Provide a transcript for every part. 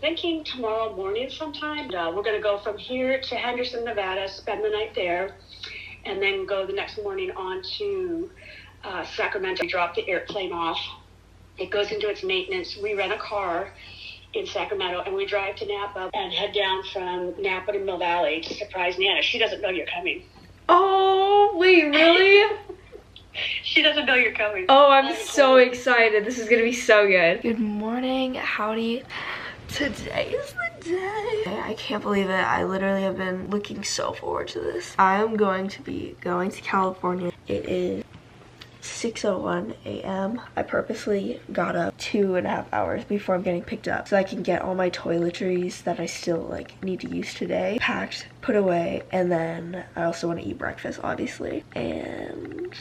thinking tomorrow morning sometime. We're going to go from here to Henderson, Nevada, spend the night there, and then go the next morning on to Sacramento. Drop the airplane off. It goes into its maintenance. We rent a car in Sacramento, and we drive to Napa and head down from Napa to Mill Valley to surprise Nana. She doesn't know you're coming. Oh, wait, really? She doesn't know you're coming. Oh, I'm so excited. This is gonna be so good. Good morning, howdy. Today is the day. I can't believe it. I literally have been looking so forward to this. I am going to be going to California. It is 6:01 a.m. I purposely got up 2.5 hours before I'm getting picked up so I can get all my toiletries that I still need to use today packed, put away, and then I also want to eat breakfast, obviously. And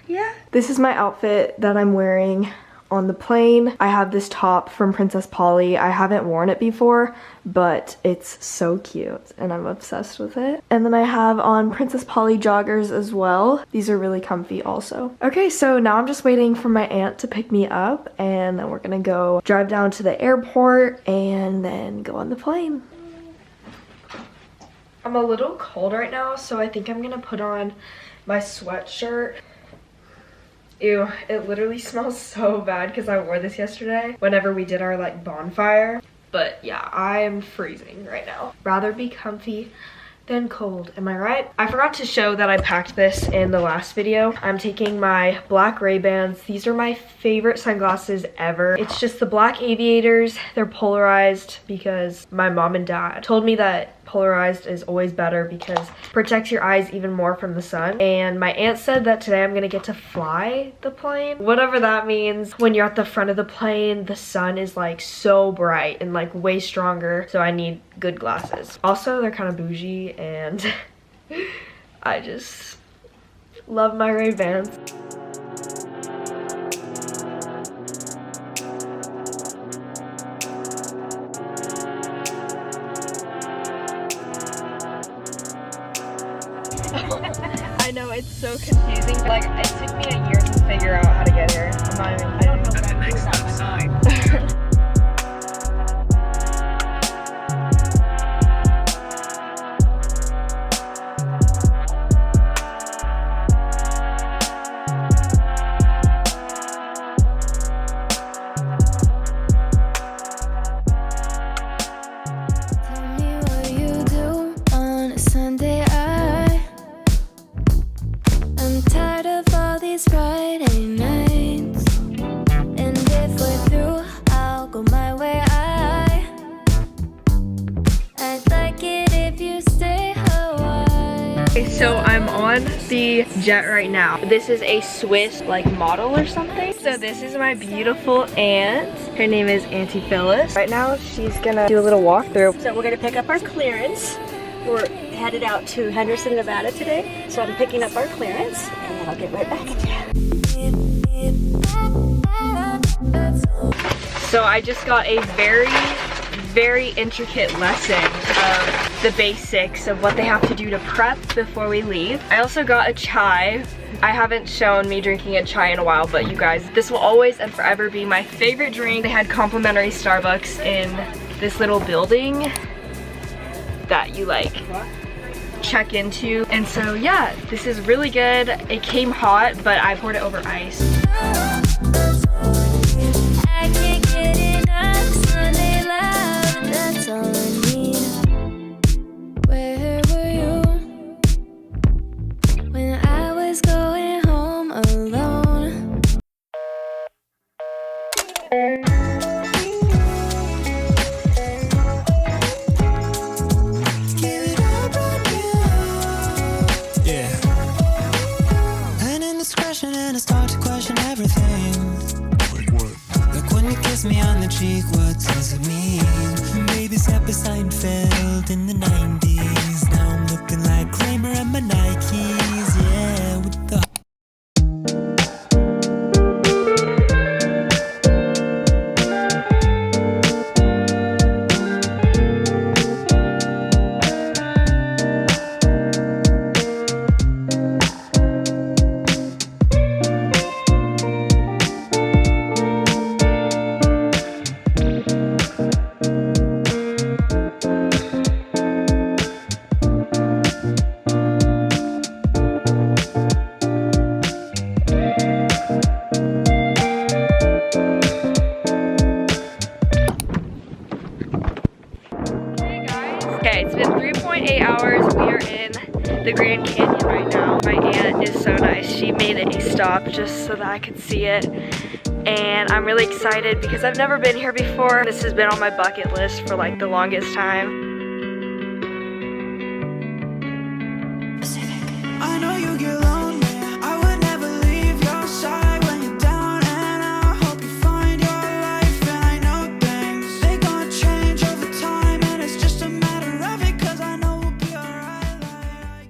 yeah, this is my outfit that I'm wearing on the plane. I have this top from Princess Polly. I haven't worn it before, but it's so cute and I'm obsessed with it. And then I have on Princess Polly joggers as well. These are really comfy also. Okay, so now I'm just waiting for my aunt to pick me up, and then we're gonna go drive down to the airport and then go on the plane. I'm a little cold right now, so I think I'm gonna put on my sweatshirt. Ew, it literally smells so bad because I wore this yesterday whenever we did our bonfire. But yeah, I'm freezing right now. Rather be comfy than cold, am I right? I forgot to show that I packed this in the last video. I'm taking my black Ray-Bans. These are my favorite sunglasses ever. It's just the black aviators. They're polarized because my mom and dad told me that polarized is always better because it protects your eyes even more from the sun. And my aunt said that today I'm gonna get to fly the plane, whatever that means. When you're at the front of the plane, the sun is so bright and way stronger, so I need good glasses. Also, they're kind of bougie, and I just love my Ray-Bans. I know, it's so confusing. It took me a year to figure out how to get here. I don't know At the next stop sign. Friday nights, and if we're through, I'll go my way. I'd like it if you stay Hawaii. Okay, so I'm on the jet right now. This is a Swiss model or something. So this is my beautiful aunt. Her name is Auntie Phyllis. Right now she's gonna do a little walkthrough. So we're going to pick up our clearance. We're headed out to Henderson, Nevada today. So I'm picking up our clearance, and then I'll get right back at you. So I just got a very intricate lesson of the basics of what they have to do to prep before we leave. I also got a chai. I haven't shown me drinking a chai in a while, but you guys, this will always and forever be my favorite drink. They had complimentary Starbucks in this little building that you check into, and so yeah, this is really good. It came hot, but I poured it over ice. I can't get enough Sunday love, that's all I need. Where were you when I was going home alone? And I start to question everything. Okay, it's been 3.8 hours. We are in the Grand Canyon right now. My aunt is so nice. She made it a stop just so that I could see it. And I'm really excited because I've never been here before. This has been on my bucket list for like the longest time. I know you get lonely. I would never leave your side when you're down and out. Hope you find your life, and I know things they gonna change over time, and it's just a matter of it, 'cause I know we'll be alright.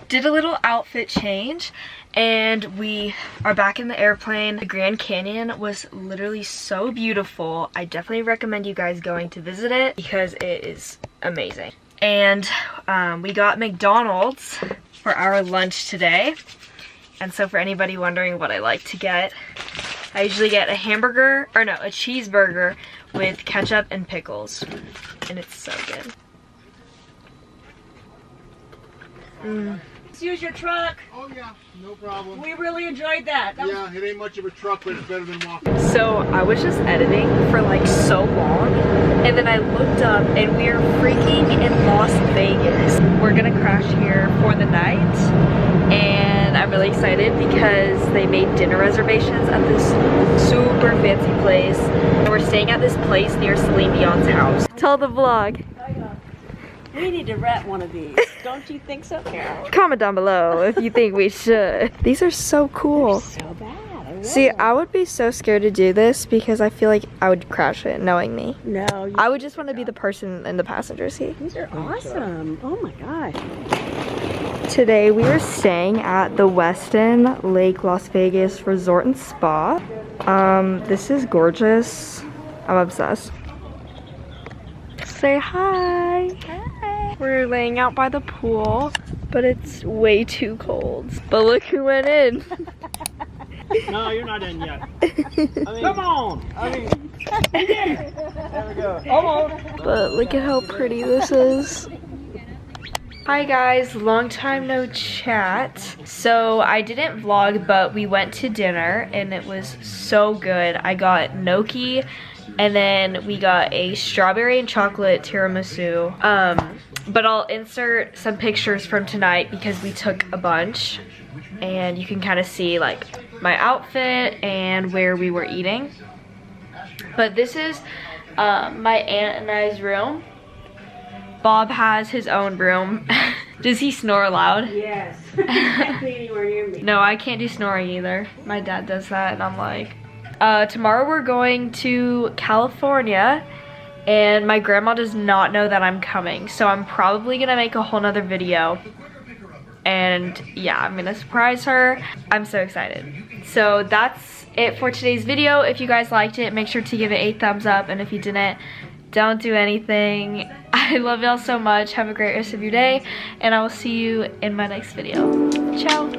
Did a little outfit change and we are back in the airplane. The Grand Canyon was literally so beautiful. I definitely recommend you guys going to visit it because it is amazing. And we got McDonald's for our lunch today. And so for anybody wondering what I like to get, I usually get a cheeseburger with ketchup and pickles. And it's so good. Use your truck. Oh yeah, no problem. We really enjoyed that. Yeah, it ain't much of a truck, but it's better than walking. So I was just editing for like so long, and then I looked up and we're freaking in Las Vegas. We're gonna crash here for the night, and I'm really excited because they made dinner reservations at this super fancy place. And we're staying at this place near Celine Dion's house. Tell the vlog. We need to rent one of these. Don't you think so, Carol? Comment down below if you think we should. These are so cool. So bad. I love See, them. I would be so scared to do this because I feel like I would crash it knowing me. No. I would just want to be the person in the passenger seat. These are awesome. Oh my gosh. Today we are staying at the Westin Lake Las Vegas Resort and Spa. This is gorgeous. I'm obsessed. Say hi. Hi. We're laying out by the pool, but it's way too cold. But look who went in. No, you're not in yet. Come on! There we go. Almost. But look at how pretty this is. Hi guys, long time no chat. So I didn't vlog, but we went to dinner and it was so good. I got gnocchi and then we got a strawberry and chocolate tiramisu. But I'll insert some pictures from tonight because we took a bunch and you can kind of see like my outfit and where we were eating. But this is my aunt and I's room. Bob has his own room. Does he snore loud? Yes. Can't be anywhere near me. No, I can't do snoring either. My dad does that and I'm like, tomorrow we're going to California and my grandma does not know that I'm coming. So I'm probably gonna make a whole nother video. And yeah, I'm gonna surprise her. I'm so excited. So that's it for today's video. If you guys liked it, make sure to give it a thumbs up. And if you didn't, don't do anything. I love y'all so much. Have a great rest of your day. And I will see you in my next video. Ciao.